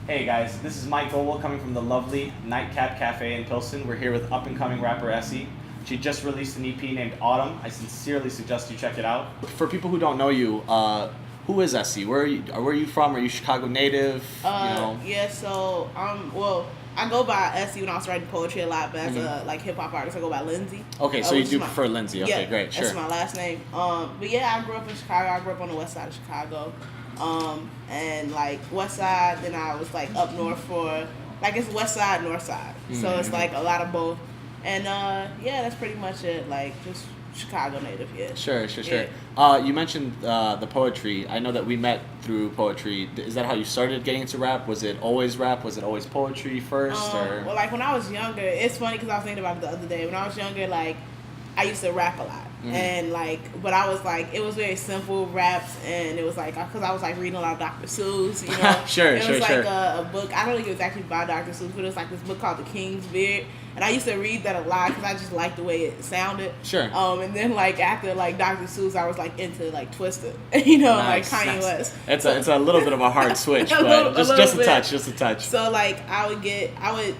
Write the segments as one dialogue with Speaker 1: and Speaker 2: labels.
Speaker 1: Hey guys, this is Mike Goble coming from the lovely Nightcap Cafe in Pilsen. We're here with up-and-coming rapper Essie. She just released an EP named Autumn. I sincerely suggest you check it out. For people who don't know you, who is Essie? Where are you from? Are you Chicago native?
Speaker 2: Yeah, so I go by Essie when I was writing poetry a lot, but as a like hip hop artist, I go by Lin-Z.
Speaker 1: Okay, so you do prefer Lin-Z. Okay,
Speaker 2: yeah,
Speaker 1: great, sure.
Speaker 2: That's my last name. But yeah, I grew up in Chicago. I grew up on the west side of Chicago. And like west side, then I was like up north for like it's west side, north side. So it's like a lot of both. And yeah, that's pretty much it. Like just Chicago native, yeah.
Speaker 1: Sure. You mentioned the poetry. I know that we met through poetry. Is that how you started getting into rap? Was it always rap? Was it always poetry first?
Speaker 2: Well, like when I was younger, it's funny because I was thinking about it the other day. When I was younger, like I used to rap a lot. And like, but I was like, it was very simple raps, and it was like, because I was like reading a lot of Dr. Seuss, you know. It was like a book. I don't think it was actually by Dr. Seuss, but it was like this book called The King's Beard, and I used to read that a lot because I just liked the way it sounded. And then like after like Dr. Seuss, I was like into like Twister, you know,
Speaker 1: nice,
Speaker 2: like Kanye West.
Speaker 1: It's a little bit of a hard switch, but just a touch.
Speaker 2: So like I would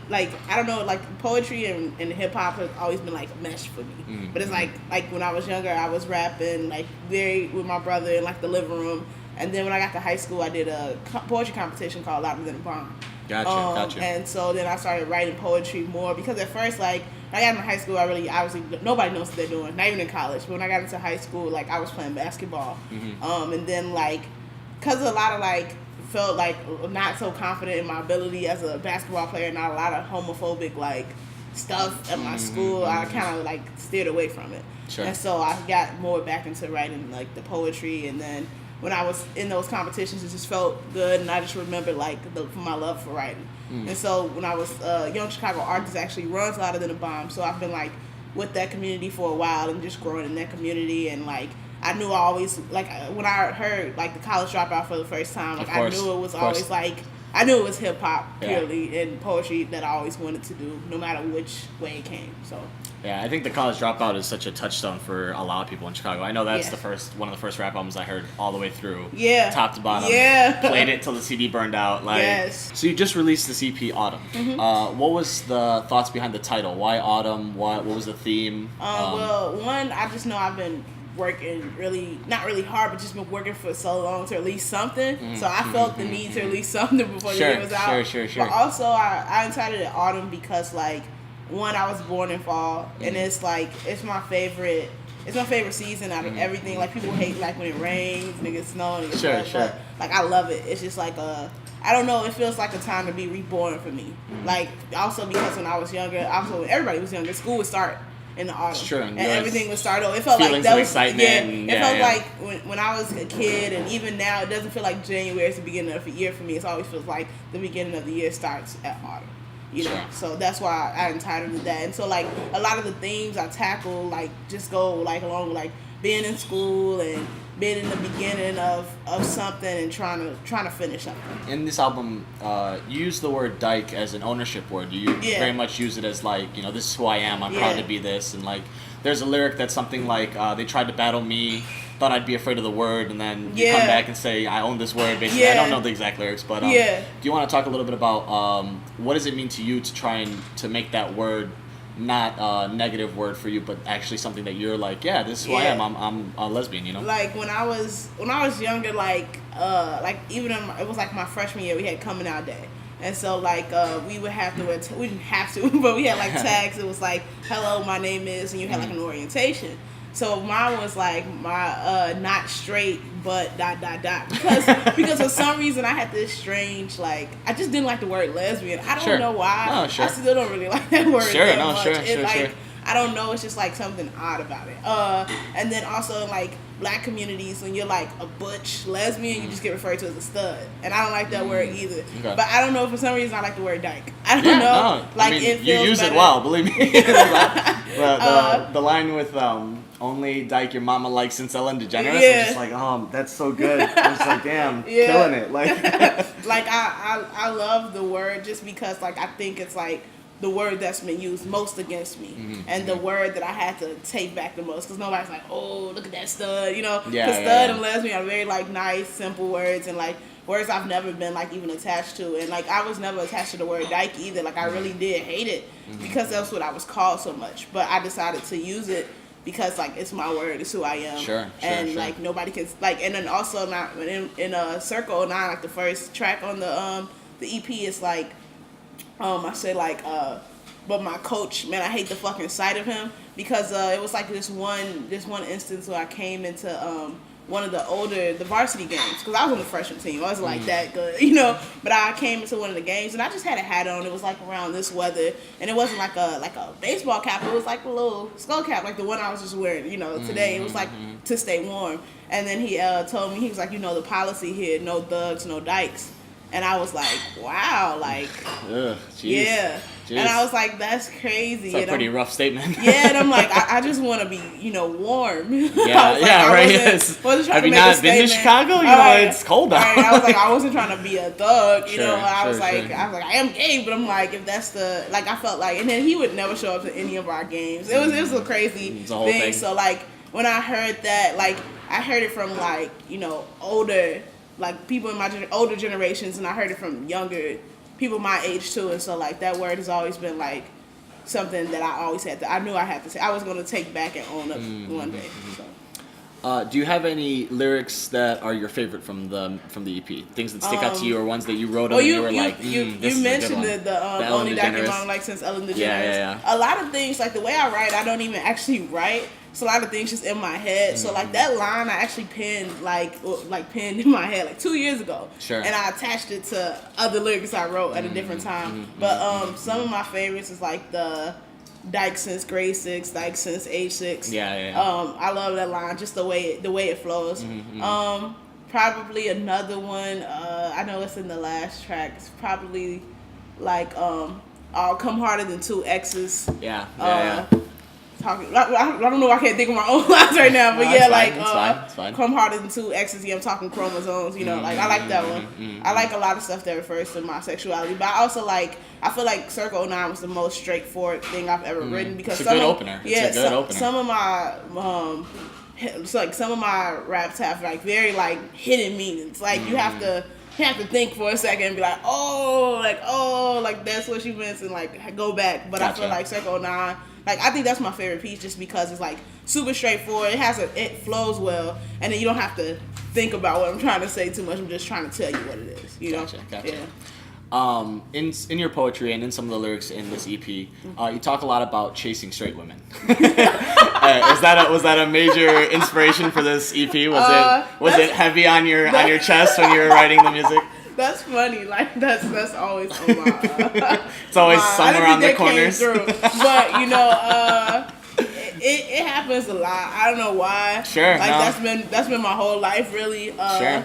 Speaker 2: like, I don't know, like poetry and hip hop has always been like mesh for me. But it's like when I was younger, I was rapping like very with my brother in like the living room, and then when I got to high school, I did a poetry competition called Louder Than a Bomb.
Speaker 1: Gotcha.
Speaker 2: And so then I started writing poetry more because at first, like when I got into high school, obviously nobody knows what they're doing, not even in college. But when I got into high school, like I was playing basketball, and then like because a lot of like felt like not so confident in my ability as a basketball player, not a lot of homophobic like stuff at my school, I kind of like steered away from it. And so I got more back into writing like the poetry, and then when I was in those competitions, it just felt good, and I just remember like my love for writing. And so when I was Young Chicago Artists actually runs Louder Than a Bomb, so I've been like with that community for a while and just growing in that community, and like I knew I always like when I heard like the College Dropout for the first time, like I knew it was always like I knew it was hip hop purely and poetry that I always wanted to do, no matter which way it came. So.
Speaker 1: Yeah, I think the College Dropout is such a touchstone for a lot of people in Chicago. I know that's one of the first rap albums I heard all the way through, top to bottom. Played it till the CD burned out. Like, so you just released this EP, Autumn. What was the thoughts behind the title? Why Autumn? What was the theme?
Speaker 2: Well, one, I just know I've been working not really hard, but just been working for so long to release something. So I felt the need to release something before the year was out.
Speaker 1: Sure.
Speaker 2: But also, I entitled it Autumn because like. One, I was born in fall, and it's like it's my favorite season out of everything. Like people hate like when it rains, niggas snow, and but like I love it. It's just like I don't know. It feels like a time to be reborn for me. Like also because when I was younger, also when everybody was younger, school would start in the autumn, and everything would start over. It felt like that was
Speaker 1: excitement.
Speaker 2: It felt like when I was a kid, and even now, it doesn't feel like January is the beginning of the year for me. It always feels like the beginning of the year starts at autumn. You know, so that's why I entitled it that. And so like a lot of the themes I tackle like just go like along with like being in school and being in the beginning of something and trying to finish something.
Speaker 1: In this album, you use the word dyke as an ownership word. You very much use it as like, you know, this is who I am. I'm proud to be this. And like there's a lyric that's something like they tried to battle me, thought I'd be afraid of the word, and then you come back and say I own this word. Basically, I don't know the exact lyrics, but do you want to talk a little bit about what does it mean to you to try and to make that word not a negative word for you, but actually something that you're like, this is who I am. I'm a lesbian, you know.
Speaker 2: Like when I was younger, like even it was like my freshman year, we had coming out day. And so, like, we would have to wear, we didn't have to, but we had, like, tags. It was, like, hello, my name is, and you had, like, an orientation. So mine was, like, my not straight, but ... Because for some reason, I had this strange, like, I just didn't like the word lesbian. I don't know why.
Speaker 1: No,
Speaker 2: I still don't really like that word that much.
Speaker 1: Sure.
Speaker 2: I don't know. It's just, like, something odd about it. And then also, like, black communities, when you're like a butch lesbian, you just get referred to as a stud, and I don't like that word either. But I don't know, for some reason I like the word dyke. I don't know.
Speaker 1: No. Like, I mean, it feels you use better. It well, believe me. the line with only dyke your mama likes since Ellen DeGeneres. I'm just like, that's so good. I'm just like, damn, killing it. Like,
Speaker 2: like I love the word just because like I think it's like the word that's been used most against me, and the word that I had to take back the most, because nobody's like, oh, look at that stud, you know, because stud and lesbian are very like nice, simple words, and like words I've never been like even attached to, and like I was never attached to the word dyke either. Like I really did hate it because that's what I was called so much. But I decided to use it because like it's my word, it's who I am.
Speaker 1: Sure.
Speaker 2: And like nobody can like, and then also not in a Circle 09, like the first track on the EP is like I say like but my coach, man, I hate the fucking sight of him because it was like this one instance where I came into one of the varsity games because I was on the freshman team. I wasn't like that good, you know. But I came into one of the games and I just had a hat on. It was like around this weather, and it wasn't like a baseball cap. It was like a little skull cap, like the one I was just wearing, you know, today. It was like to stay warm. And then he told me, he was like, you know, the policy here, no thugs, no dykes. And I was like, wow, like,
Speaker 1: ugh,
Speaker 2: yeah. Jeez. And I was like, that's crazy.
Speaker 1: It's a pretty rough statement.
Speaker 2: Yeah, and I'm like, I just want to be, you know, warm.
Speaker 1: Yeah, right. Have you not been to Chicago? You know, it's cold out.
Speaker 2: Right, I was like, I wasn't trying to be a thug, you know. I was like, I am gay, but I'm like, if that's the, like, I felt like, and then he would never show up to any of our games. It was a crazy thing. So like, when I heard that, like, I heard it from like, you know, older, like people in my older generations, and I heard it from younger people my age too, and so like that word has always been like something that I always had to. I knew I had to say. I was going to take back and own up one day. So.
Speaker 1: Do you have any lyrics that are your favorite from the EP? Things that stick out to you, or ones that you wrote and you were like,
Speaker 2: you mentioned the only document I'm like since Ellen DeGeneres.
Speaker 1: Yeah.
Speaker 2: A lot of things, like the way I write, I don't even actually write. So a lot of things just in my head. So like that line I actually penned like penned in my head like 2 years ago.
Speaker 1: Sure.
Speaker 2: And I attached it to other lyrics I wrote at a different time. But some of my favorites is like the dyke since grade 6, dyke since age 6.
Speaker 1: Yeah.
Speaker 2: I love that line, just the way it flows. Probably another one, I know it's in the last track. It's probably like I'll come harder than 2 X's.
Speaker 1: Yeah.
Speaker 2: Talking, I don't know. I can't think of my own lines right now, but
Speaker 1: it's fine.
Speaker 2: Come harder than 2 X's. Yeah, I'm talking chromosomes. You know, like I like that one. I like a lot of stuff that refers to my sexuality, but I also like. I feel like Circle 09 was the most straightforward thing I've ever written because
Speaker 1: it's a good opener.
Speaker 2: Some of my some of my raps have like very like hidden meanings. Like you have to think for a second and be like, like that's what she meant, and like go back. But
Speaker 1: Gotcha.
Speaker 2: I feel like Circle 09. Like, I think that's my favorite piece just because it's, like, super straightforward. It flows well, and then you don't have to think about what I'm trying to say too much. I'm just trying to tell you what it is, you know?
Speaker 1: Gotcha.
Speaker 2: Yeah.
Speaker 1: In your poetry and in some of the lyrics in this EP, you talk a lot about chasing straight women. Was that a major inspiration for this EP? Was it heavy on your chest when you were writing the music?
Speaker 2: That's funny. Like that's always on my.
Speaker 1: It's always somewhere on the corners.
Speaker 2: But you know, it happens a lot. I don't know why.
Speaker 1: Sure.
Speaker 2: Like that's been my whole life, really.
Speaker 1: Sure.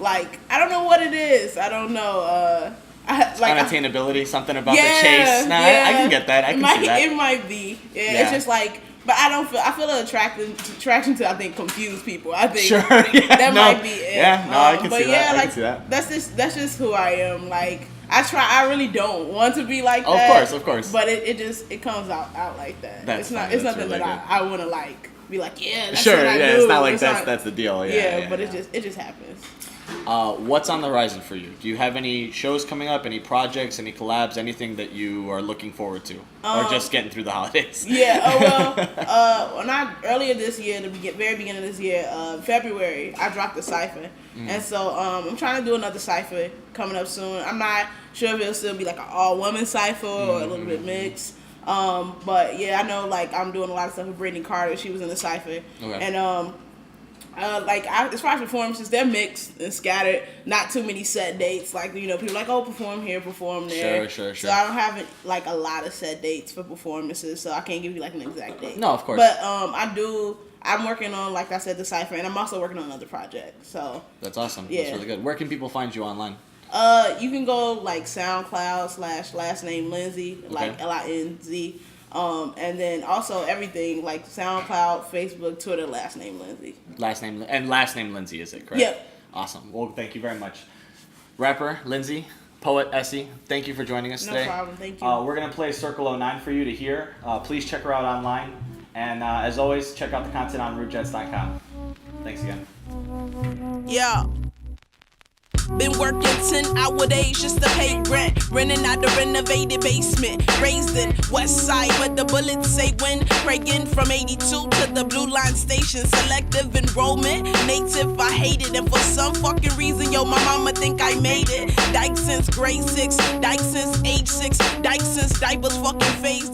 Speaker 2: Like I don't know what it is. I don't know.
Speaker 1: Unattainability, something about the chase. Nah, yeah. I can get that. I can see that.
Speaker 2: It might be. Yeah. It's just like. But I feel an attraction to I think confused people. I think that might be it.
Speaker 1: Yeah, no, I can see that.
Speaker 2: But yeah,
Speaker 1: I can see that.
Speaker 2: That's just who I am. Like I really don't want to be like that.
Speaker 1: Of course.
Speaker 2: But it comes out like that. It's nothing really that I want to like be like, yeah, that's what I do.
Speaker 1: It's not like that's the deal.
Speaker 2: But it just happens.
Speaker 1: What's on the horizon for you? Do you have any shows coming up, any projects, any collabs, anything that you are looking forward to? Or just getting through the holidays? Earlier this year, the very beginning of this year, February, I dropped a cypher. And so I'm trying to do another cypher coming up soon. I'm not sure if it'll still be like an all-woman cypher or a little bit mixed. But yeah, I know like I'm doing a lot of stuff with Brittany Carter. She was in the cypher. Okay. And as far as performances, they're mixed and scattered. Not too many set dates. Like, you know, people are like, oh, perform here, perform there. Sure.
Speaker 2: So I don't have like a lot of set dates for performances, so I can't give you like an exact date.
Speaker 1: No, of course.
Speaker 2: But I'm working on, like I said, the cypher, and I'm also working on another project. So
Speaker 1: that's awesome.
Speaker 2: Yeah.
Speaker 1: That's really good. Where can people find you online?
Speaker 2: You can go like SoundCloud / last name Lin-Z, like Lin-Z. And then also everything like SoundCloud, Facebook, Twitter, last name Lin-Z. Last name
Speaker 1: Lin-Z, is it correct?
Speaker 2: Yep.
Speaker 1: Awesome. Well, thank you very much. Rapper, Lin-Z, poet, Essie, thank you for joining us today.
Speaker 2: No problem, thank you.
Speaker 1: We're going to play Circle 09 for you to hear. Please check her out online. And as always, check out the content on rootjets.com. Thanks again.
Speaker 2: Yeah.
Speaker 3: Been working 10-hour days just to pay rent. Renting out the renovated basement. Raised in West Side where the bullets say when. Praying from 82 to the Blue Line station. Selective enrollment. Native, I hate it. And for some fucking reason, yo, my mama think I made it. Dyke since grade 6. Dyke since age 6. Dyke since diapers fucking phased.